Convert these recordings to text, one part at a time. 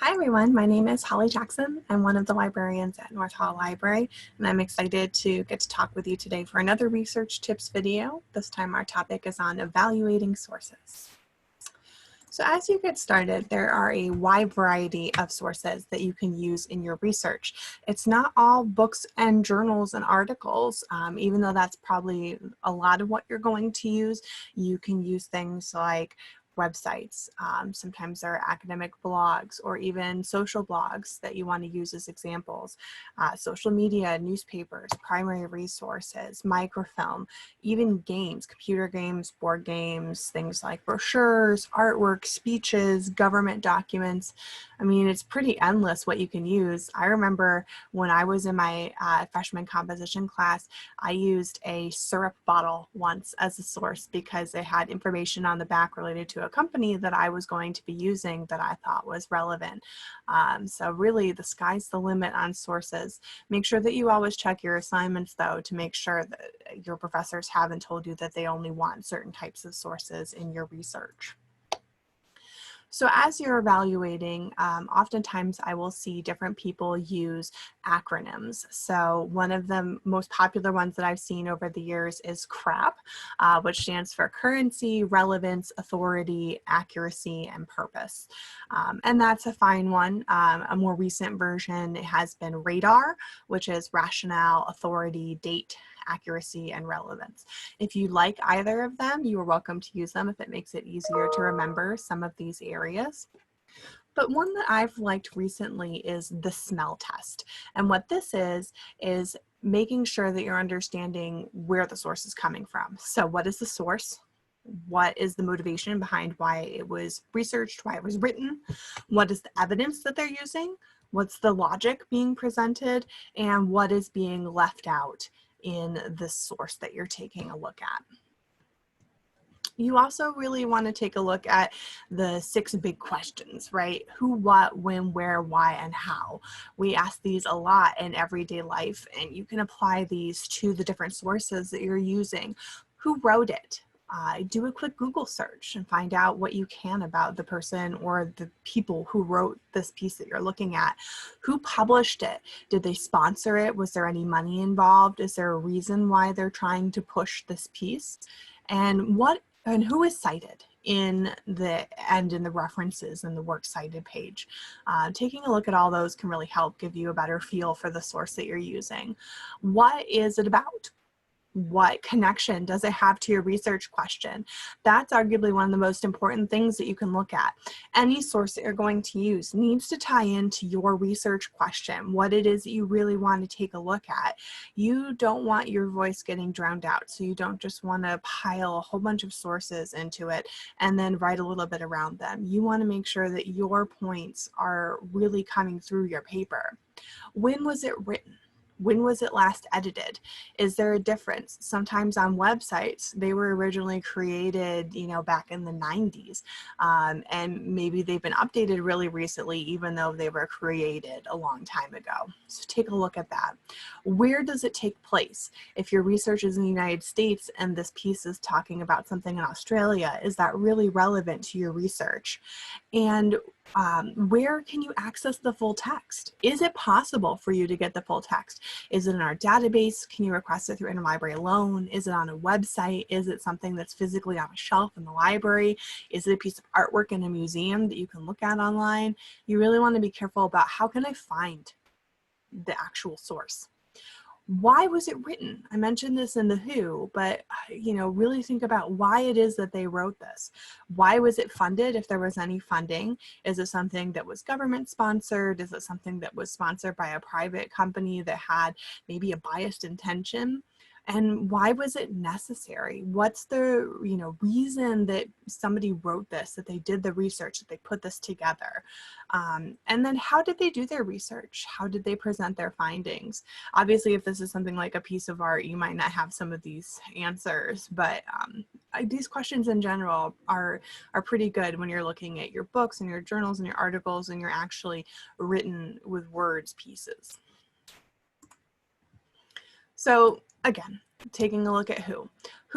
Hi everyone, my name is Holly Jackson. I'm one of the librarians at North Hall Library, and I'm excited to get to talk with you today for another research tips video. This time our topic is on evaluating sources. So as you get started, there are a wide variety of sources that you can use in your research. It's not all books and journals and articles, even though that's probably a lot of what you're going to use. You can use things like websites. Sometimes there are academic blogs or even social blogs that you want to use as examples. Social media, newspapers, primary resources, microfilm, even games, computer games, board games, things like brochures, artwork, speeches, government documents. I mean, it's pretty endless what you can use. I remember when I was in my freshman composition class, I used a syrup bottle once as a source because it had information on the back related to a company that I was going to be using that I thought was relevant. So really the sky's the limit on sources. Make sure that you always check your assignments though to make sure that your professors haven't told you that they only want certain types of sources in your research. So as you're evaluating, oftentimes I will see different people use acronyms. So one of the most popular ones that I've seen over the years is CRAP, which stands for Currency, Relevance, Authority, Accuracy, and Purpose. And that's a fine one. A more recent version has been RADAR, which is Rationale, Authority, Date, Accuracy, and Relevance. If you like either of them, you are welcome to use them if it makes it easier to remember some of these areas. But one that I've liked recently is the smell test. And what this is making sure that you're understanding where the source is coming from. So what is the source? What is the motivation behind why it was researched, why it was written? What is the evidence that they're using? What's the logic being presented? And what is being left out in the source that you're taking a look at? You also really want to take a look at the 6 big questions, right? Who, what, when, where, why, and how. We ask these a lot in everyday life, and you can apply these to the different sources that you're using. Who wrote it? Do a quick Google search and find out what you can about the person or the people who wrote this piece that you're looking at. Who published it? Did they sponsor it? Was there any money involved? Is there a reason why they're trying to push this piece? And who is cited in the references and the works cited page. Taking a look at all those can really help give you a better feel for the source that you're using. What is it about? What connection does it have to your research question? That's arguably one of the most important things that you can look at. Any source that you're going to use needs to tie into your research question, what it is that you really want to take a look at. You don't want your voice getting drowned out, so you don't just want to pile a whole bunch of sources into it and then write a little bit around them. You want to make sure that your points are really coming through your paper. When was it written? When was it last edited? Is there a difference? Sometimes on websites, they were originally created, back in the 90s, and maybe they've been updated really recently, even though they were created a long time ago. So take a look at that. Where does it take place? If your research is in the United States and this piece is talking about something in Australia, is that really relevant to your research? And where can you access the full text? Is it possible for you to get the full text? Is it in our database? Can you request it through Interlibrary Loan? Is it on a website? Is it something that's physically on a shelf in the library? Is it a piece of artwork in a museum that you can look at online? You really want to be careful about how can I find the actual source. Why was it written? I mentioned this in the Who, but really think about why it is that they wrote this. Why was it funded, if there was any funding? Is it something that was government sponsored? Is it something that was sponsored by a private company that had maybe a biased intention? And why was it necessary? What's the reason that somebody wrote this, that they did the research, that they put this together? And then how did they do their research? How did they present their findings? Obviously, if this is something like a piece of art, you might not have some of these answers, but these questions in general are pretty good when you're looking at your books and your journals and your articles and you're actually written with words pieces. So again, taking a look at who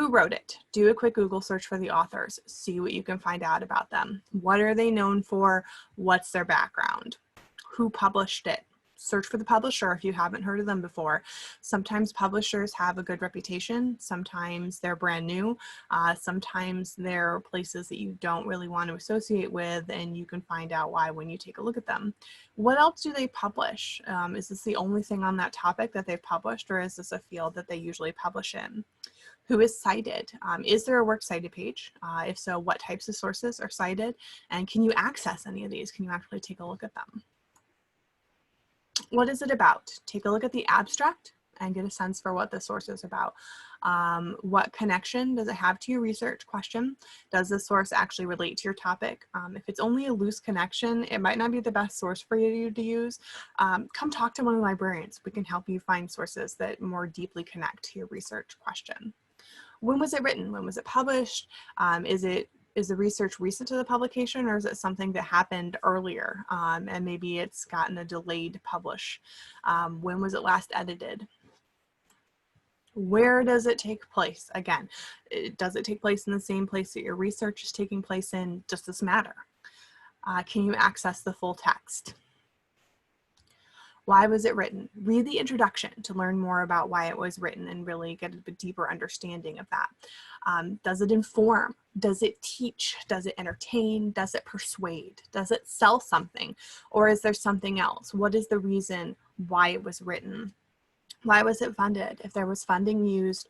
wrote it. Do a quick Google search for the authors, see what you can find out about them. What are they known for? What's their background? Who published it? Search for the publisher if you haven't heard of them before. Sometimes publishers have a good reputation. Sometimes they're brand new. Sometimes they're places that you don't really want to associate with, and you can find out why when you take a look at them. What else do they publish? Is this the only thing on that topic that they've published, or is this a field that they usually publish in? Who is cited? Is there a works cited page? If so, what types of sources are cited? And can you access any of these? Can you actually take a look at them? What is it about? Take a look at the abstract and get a sense for what the source is about. What connection does it have to your research question? Does the source actually relate to your topic? If it's only a loose connection, it might not be the best source for you to use. Come talk to one of the librarians. We can help you find sources that more deeply connect to your research question. When was it written? When was it published? Is the research recent to the publication, or is it something that happened earlier and maybe it's gotten a delayed publish? When was it last edited? Where does it take place? Again, does it take place in the same place that your research is taking place in? Does this matter? Can you access the full text? Why was it written? Read the introduction to learn more about why it was written and really get a deeper understanding of that. Does it inform? Does it teach? Does it entertain? Does it persuade? Does it sell something? Or is there something else? What is the reason why it was written? Why was it funded? If there was funding used,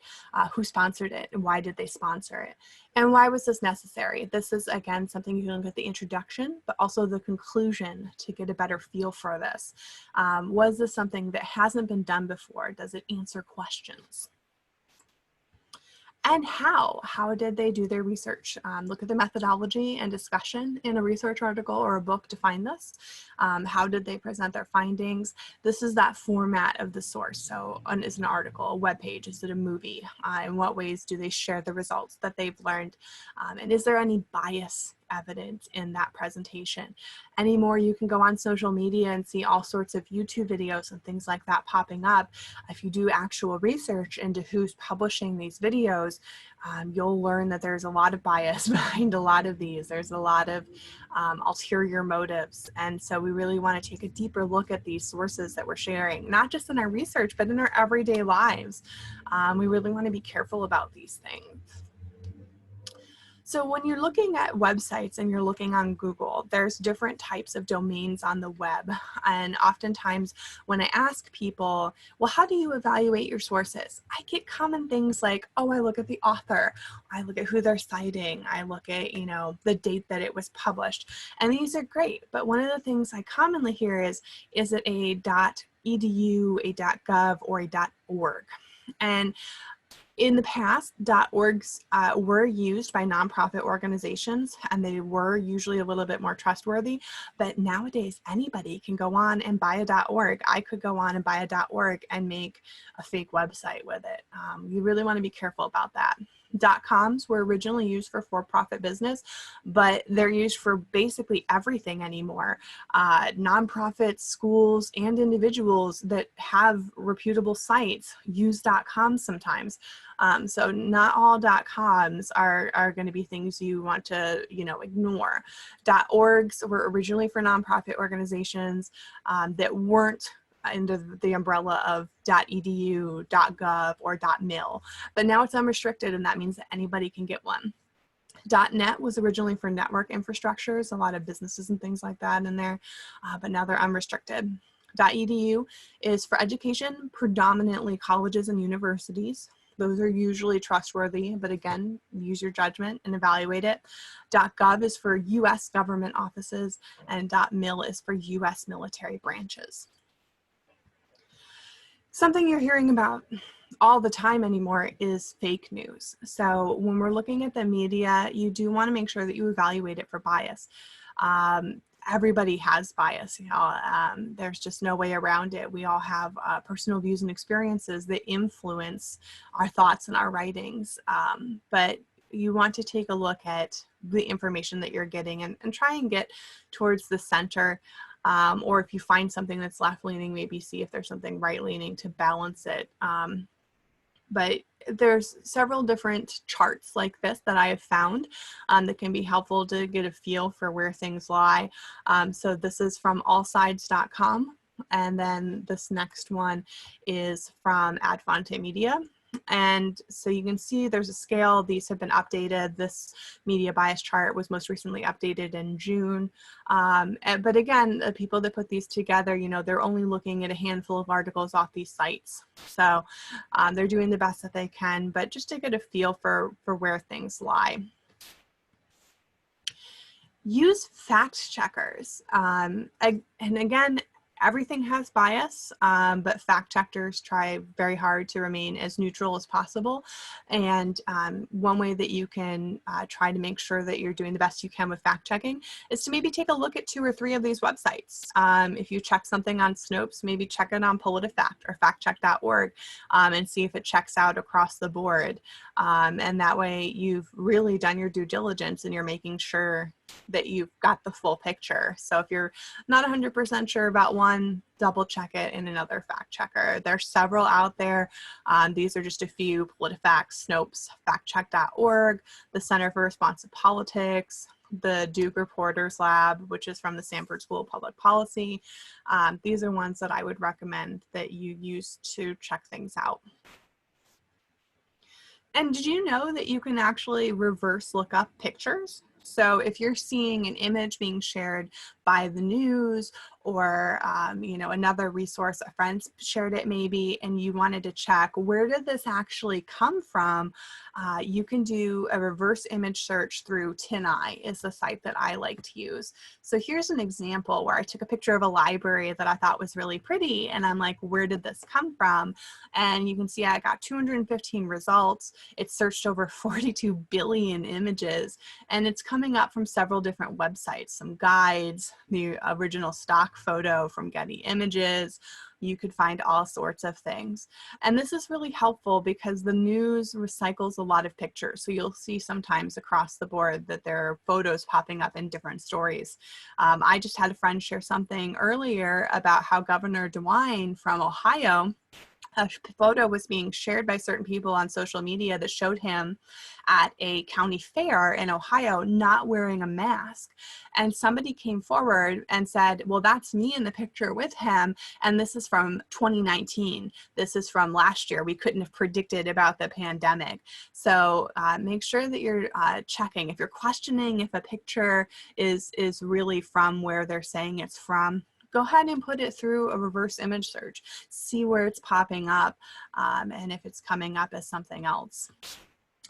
who sponsored it and why did they sponsor it? And why was this necessary? This is, again, something you can look at the introduction, but also the conclusion to get a better feel for this. Was this something that hasn't been done before? Does it answer questions? And how did they do their research? Look at the methodology and discussion in a research article or a book to find this. How did they present their findings? This is that format of the source. So is an article, a web page, is it a movie? In what ways do they share the results that they've learned? And is there any bias evidence in that presentation? Anymore, you can go on social media and see all sorts of YouTube videos and things like that popping up. If you do actual research into who's publishing these videos, you'll learn that there's a lot of bias behind a lot of these. There's a lot of ulterior motives. And so we really want to take a deeper look at these sources that we're sharing, not just in our research, but in our everyday lives. We really want to be careful about these things. So when you're looking at websites and you're looking on Google, there's different types of domains on the web. And oftentimes when I ask people, well, how do you evaluate your sources? I get common things like, oh, I look at the author. I look at who they're citing. I look at, the date that it was published. And these are great. But one of the things I commonly hear is it a .edu, a .gov, or a .org? And in the past, .orgs were used by nonprofit organizations, and they were usually a little bit more trustworthy. But nowadays, anybody can go on and buy a .org. I could go on and buy a .org and make a fake website with it. You really want to be careful about that. .coms were originally used for for-profit business, but they're used for basically everything anymore. Nonprofits, schools, and individuals that have reputable sites use .coms sometimes. So not all .coms are going to be things you want to, ignore. .orgs were originally for nonprofit organizations that weren't under the umbrella of .edu, .gov, or .mil. But now it's unrestricted, and that means that anybody can get one. .net was originally for network infrastructures, a lot of businesses and things like that in there, but now they're unrestricted. .edu is for education, predominantly colleges and universities. Those are usually trustworthy, but again, use your judgment and evaluate it. .gov is for US government offices, and .mil is for US military branches. Something you're hearing about all the time anymore is fake news. So when we're looking at the media, you do want to make sure that you evaluate it for bias. Everybody has bias, there's just no way around it. We all have personal views and experiences that influence our thoughts and our writings. But you want to take a look at the information that you're getting and try and get towards the center. Or if you find something that's left-leaning, maybe see if there's something right-leaning to balance it. But there's several different charts like this that I have found that can be helpful to get a feel for where things lie. So this is from allsides.com. And then this next one is from Ad Fonte Media. And so you can see there's a scale. These have been updated. This media bias chart was most recently updated in June. But again, the people that put these together, you know, they're only looking at a handful of articles off these sites. So they're doing the best that they can, but just to get a feel for where things lie. Use fact checkers. And again, everything has bias, but fact checkers try very hard to remain as neutral as possible. And one way that you can try to make sure that you're doing the best you can with fact checking is to maybe take a look at 2 or 3 of these websites. If you check something on Snopes, maybe check it on PolitiFact or factcheck.org and see if it checks out across the board. And that way you've really done your due diligence and you're making sure that you've got the full picture. So if you're not 100% sure about one, double check it in another fact checker. There's several out there. These are just a few: PolitiFact, Snopes, factcheck.org, the Center for Responsive Politics, the Duke Reporters Lab, which is from the Stanford School of Public Policy. These are ones that I would recommend that you use to check things out. And did you know that you can actually reverse look up pictures? So if you're seeing an image being shared by the news or you know, another resource, a friend shared it maybe, and you wanted to check where did this actually come from, you can do a reverse image search through TinEye is the site that I like to use. So here's an example where I took a picture of a library that I thought was really pretty, and I'm like, where did this come from? And you can see I got 215 results. It's searched over 42 billion images, and it's coming up from several different websites, some guides, the original stock photo from Getty Images. You could find all sorts of things. And this is really helpful because the news recycles a lot of pictures. So you'll see sometimes across the board that there are photos popping up in different stories. I just had a friend share something earlier about how Governor DeWine from Ohio, a photo was being shared by certain people on social media that showed him at a county fair in Ohio not wearing a mask. And somebody came forward and said, well, that's me in the picture with him. And this is from 2019. This is from last year. We couldn't have predicted about the pandemic. So make sure that you're checking. If you're questioning if a picture is really from where they're saying it's from, go ahead and put it through a reverse image search. See where it's popping up and if it's coming up as something else.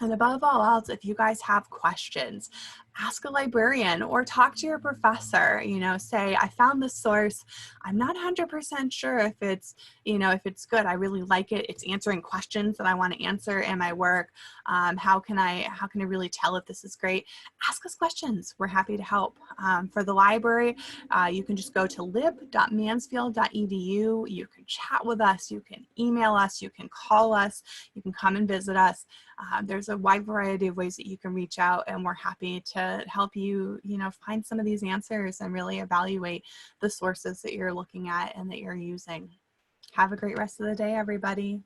And above all else, if you guys have questions, ask a librarian or talk to your professor. You know, say, I found this source. I'm not 100% sure if it's, you know, if it's good. I really like it. It's answering questions that I want to answer in my work. How can I really tell if this is great? Ask us questions. We're happy to help. For the library, you can just go to lib.mansfield.edu. You can chat with us. You can email us. You can call us. You can come and visit us. There's a wide variety of ways that you can reach out, and we're happy to help you, you know, find some of these answers and really evaluate the sources that you're looking at and that you're using. Have a great rest of the day, everybody.